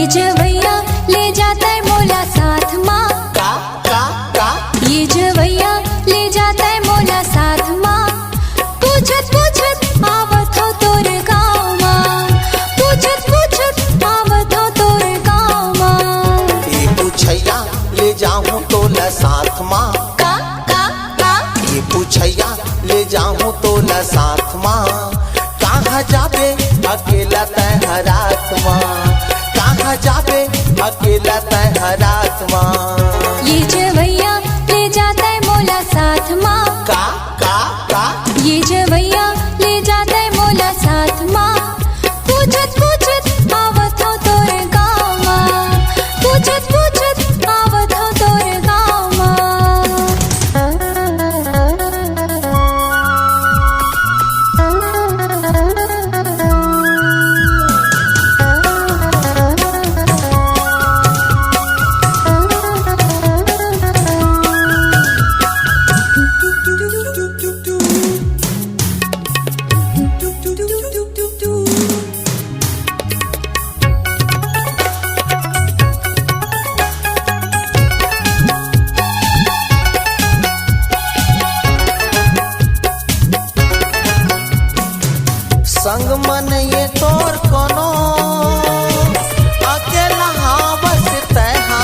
ये जवैया ले जाता है मोला साथ माँ। का ये जवैया ले जाता है मोला साथ माँ। पूछत पूछत आवत हो तोर गाँव माँ। पूछत पूछत आवत हो तोर गाँव माँ। ये पूछैया ले जाऊं तोला साथ माँ। का ये पूछैया ले जाऊं तोला साथ माँ। कहाँ जाबे अकेला तै रात माँ। कहाँ जाबे अकेला तै रात माँ। ये जवैया ले जाता है मोला साथ माँ। का ये जवैया ले जाता है मोला साथ माँ। पूछत पूछत आवत हो तोर गाँव माँ। पूछत पूछत आवत हो तोर गाँव संग मन ये तोर कोनो अकेला हाँ बस तैहा।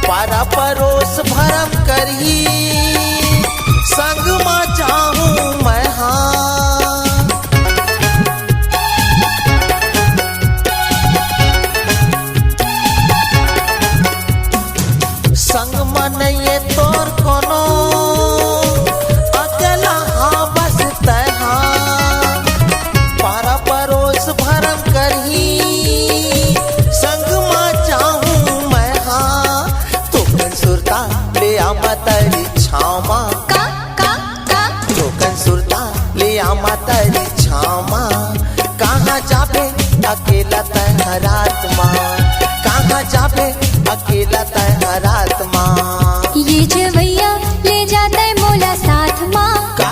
पारा परोस भरम करही संग में जाऊं मैं हाँ। संग मन ये तोर कोनो अकेला हाँ बस तैहा। पारा परोस भरम करही संग में जाऊं मैं हाँ। तोकन सुरता ले आमा तेरी छामा। तोकन सुरता ले आमा तेरी छामा। कहाँ जाबे अकेला तै रात माँ। कहाँ जाबे अकेला तै रात माँ। ये जवैया ले जाता है मोला साथ माँ। का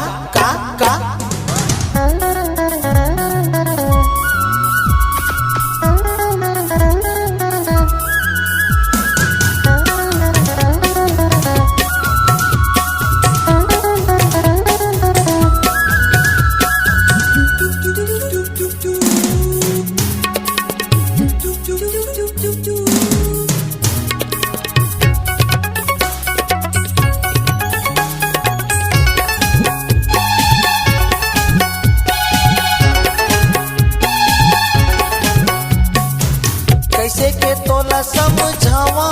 कैसे के तोला समझावा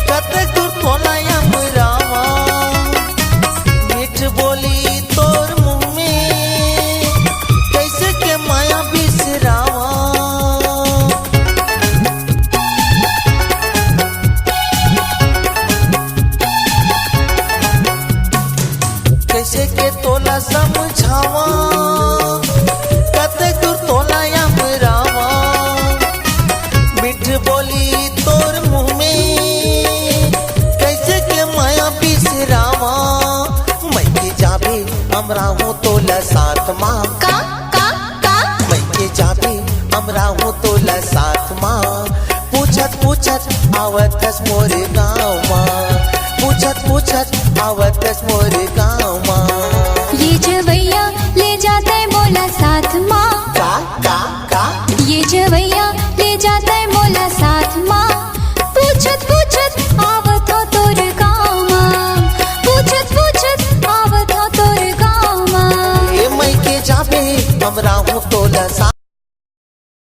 कते दूर तोला यमरावा। मीठ बोली तोर मुँह में कैसे के माया बिसरावा। कैसे के तोला समझावा कते दूर तोला यमरावा। मीठ बोली तोर मुँह में कैसे के माया बिसरावा। मैं के जाबे हमरा हूँ तोला साथ माँ। मैं के जाबे हमरा हूँ तोला साथ माँ। पूछत पूछत आवतस मोर गाँव माँ। पूछत पूछत आवतस मोर गाँव माँ। ये जवैया ले जाता है मोला साथ माँ। का ये जवैया ले जाता है मोला साथ माँ। पूछत पूछत आवत हो तोर गाँव माँ। पूछत पूछत आवत हो तोर गाँव माँ। ए मैं के जाबे हमरा हूँ तोला साथ।